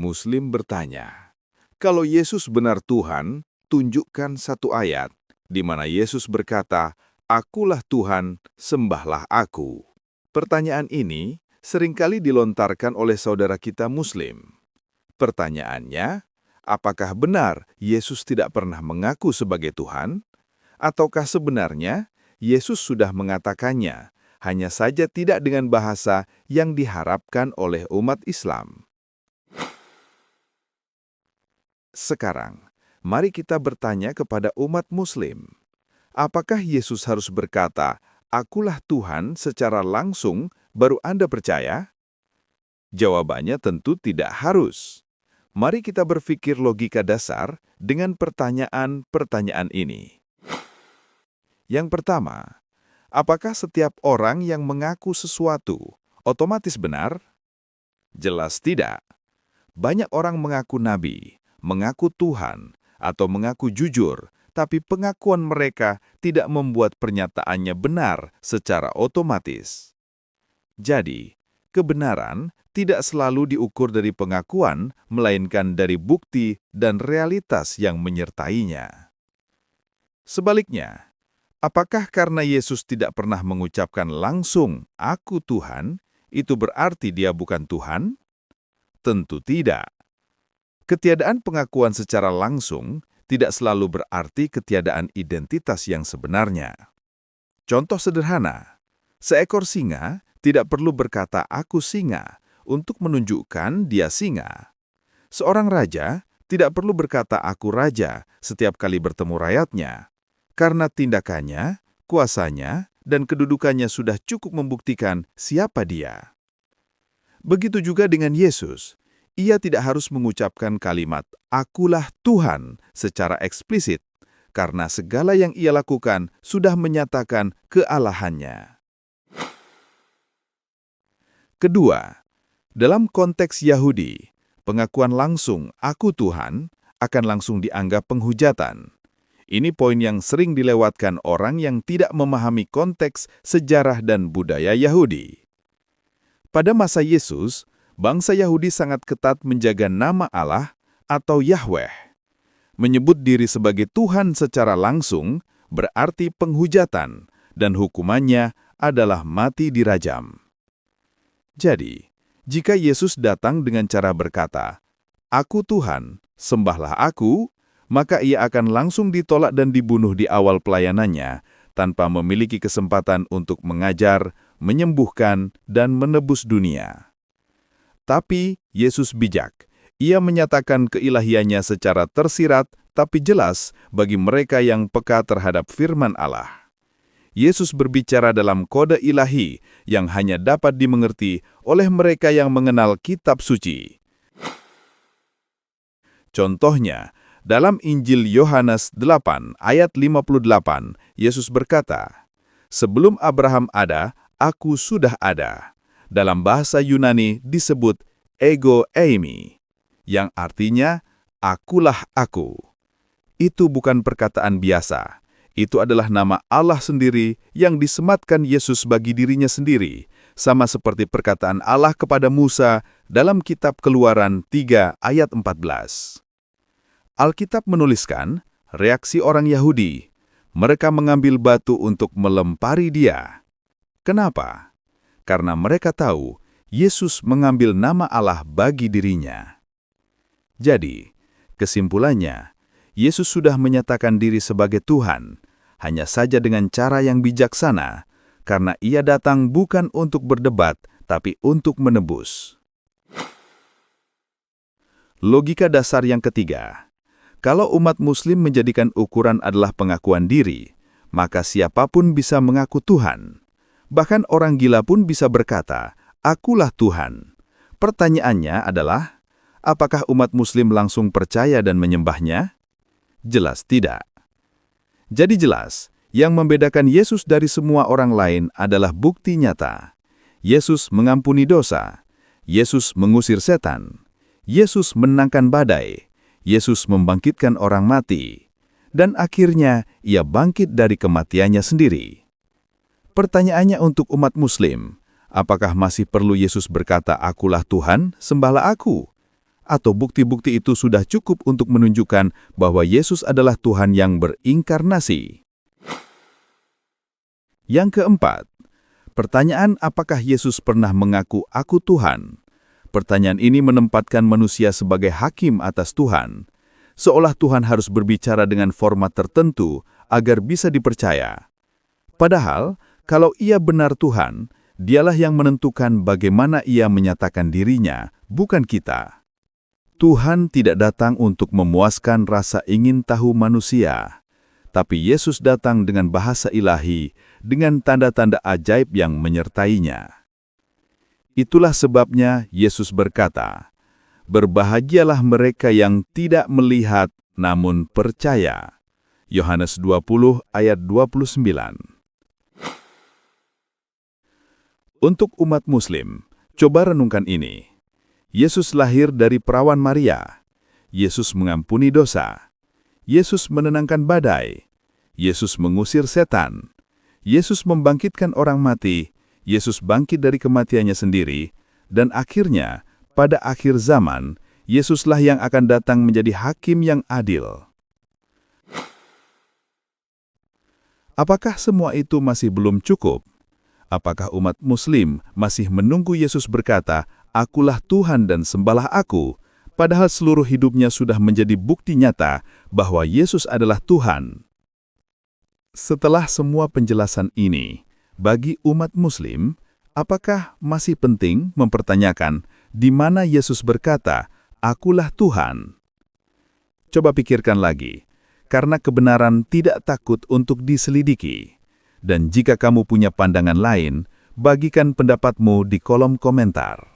Muslim bertanya, "Kalau Yesus benar Tuhan, tunjukkan satu ayat di mana Yesus berkata, 'Akulah Tuhan, sembahlah Aku.'" Pertanyaan ini seringkali dilontarkan oleh saudara kita Muslim. Pertanyaannya, apakah benar Yesus tidak pernah mengaku sebagai Tuhan? Ataukah sebenarnya Yesus sudah mengatakannya, hanya saja tidak dengan bahasa yang diharapkan oleh umat Islam? Sekarang, mari kita bertanya kepada umat Muslim. Apakah Yesus harus berkata, "Akulah Tuhan" secara langsung baru Anda percaya? Jawabannya tentu tidak harus. Mari kita berpikir logika dasar dengan pertanyaan-pertanyaan ini. Yang pertama, apakah setiap orang yang mengaku sesuatu otomatis benar? Jelas tidak. Banyak orang mengaku nabi, mengaku Tuhan, atau mengaku jujur, tapi pengakuan mereka tidak membuat pernyataannya benar secara otomatis. Jadi, kebenaran tidak selalu diukur dari pengakuan, melainkan dari bukti dan realitas yang menyertainya. Sebaliknya, apakah karena Yesus tidak pernah mengucapkan langsung, "Aku Tuhan," itu berarti dia bukan Tuhan? Tentu tidak. Ketiadaan pengakuan secara langsung tidak selalu berarti ketiadaan identitas yang sebenarnya. Contoh sederhana, seekor singa tidak perlu berkata "aku singa" untuk menunjukkan dia singa. Seorang raja tidak perlu berkata "aku raja" setiap kali bertemu rakyatnya, karena tindakannya, kuasanya, dan kedudukannya sudah cukup membuktikan siapa dia. Begitu juga dengan Yesus. Ia tidak harus mengucapkan kalimat "Akulah Tuhan" secara eksplisit, karena segala yang ia lakukan sudah menyatakan kealahannya. Kedua, dalam konteks Yahudi, pengakuan langsung "Aku Tuhan" akan langsung dianggap penghujatan. Ini poin yang sering dilewatkan orang yang tidak memahami konteks sejarah dan budaya Yahudi. Pada masa Yesus, bangsa Yahudi sangat ketat menjaga nama Allah atau Yahweh. Menyebut diri sebagai Tuhan secara langsung berarti penghujatan, dan hukumannya adalah mati dirajam. Jadi, jika Yesus datang dengan cara berkata, "Aku Tuhan, sembahlah Aku," maka ia akan langsung ditolak dan dibunuh di awal pelayanannya, tanpa memiliki kesempatan untuk mengajar, menyembuhkan, dan menebus dunia. Tapi Yesus bijak. Ia menyatakan keilahiannya secara tersirat tapi jelas bagi mereka yang peka terhadap firman Allah. Yesus berbicara dalam kode ilahi yang hanya dapat dimengerti oleh mereka yang mengenal kitab suci. Contohnya, dalam Injil Yohanes 8 ayat 58, Yesus berkata, "Sebelum Abraham ada, Aku sudah ada." Dalam bahasa Yunani disebut ego eimi, yang artinya "akulah aku." Itu bukan perkataan biasa. Itu adalah nama Allah sendiri yang disematkan Yesus bagi dirinya sendiri, sama seperti perkataan Allah kepada Musa dalam kitab Keluaran 3 ayat 14. Alkitab menuliskan reaksi orang Yahudi. Mereka mengambil batu untuk melempari dia. Kenapa? Karena mereka tahu Yesus mengambil nama Allah bagi dirinya. Jadi, kesimpulannya, Yesus sudah menyatakan diri sebagai Tuhan, hanya saja dengan cara yang bijaksana, karena ia datang bukan untuk berdebat, tapi untuk menebus. Logika dasar yang ketiga. Kalau umat Muslim menjadikan ukuran adalah pengakuan diri, maka siapapun bisa mengaku Tuhan. Bahkan orang gila pun bisa berkata, "Akulah Tuhan." Pertanyaannya adalah, apakah umat Muslim langsung percaya dan menyembahnya? Jelas tidak. Jadi jelas, yang membedakan Yesus dari semua orang lain adalah bukti nyata. Yesus mengampuni dosa. Yesus mengusir setan. Yesus menangkan badai. Yesus membangkitkan orang mati, dan akhirnya ia bangkit dari kematiannya sendiri. Pertanyaannya untuk umat Muslim, apakah masih perlu Yesus berkata, "Akulah Tuhan, sembahlah Aku"? Atau bukti-bukti itu sudah cukup untuk menunjukkan bahwa Yesus adalah Tuhan yang berinkarnasi? Yang keempat, pertanyaan apakah Yesus pernah mengaku "Aku Tuhan"? Pertanyaan ini menempatkan manusia sebagai hakim atas Tuhan, seolah Tuhan harus berbicara dengan format tertentu agar bisa dipercaya. Padahal, kalau Ia benar Tuhan, Dialah yang menentukan bagaimana Ia menyatakan dirinya, bukan kita. Tuhan tidak datang untuk memuaskan rasa ingin tahu manusia, tapi Yesus datang dengan bahasa ilahi, dengan tanda-tanda ajaib yang menyertainya. Itulah sebabnya Yesus berkata, "Berbahagialah mereka yang tidak melihat namun percaya." Yohanes 20 ayat 29. Untuk umat Muslim, coba renungkan ini. Yesus lahir dari perawan Maria. Yesus mengampuni dosa. Yesus menenangkan badai. Yesus mengusir setan. Yesus membangkitkan orang mati. Yesus bangkit dari kematiannya sendiri. Dan akhirnya, pada akhir zaman, Yesuslah yang akan datang menjadi hakim yang adil. Apakah semua itu masih belum cukup? Apakah umat Muslim masih menunggu Yesus berkata, "Akulah Tuhan dan sembahlah Aku," padahal seluruh hidupnya sudah menjadi bukti nyata bahwa Yesus adalah Tuhan? Setelah semua penjelasan ini, bagi umat Muslim, apakah masih penting mempertanyakan di mana Yesus berkata, "Akulah Tuhan"? Coba pikirkan lagi, karena kebenaran tidak takut untuk diselidiki. Dan jika kamu punya pandangan lain, bagikan pendapatmu di kolom komentar.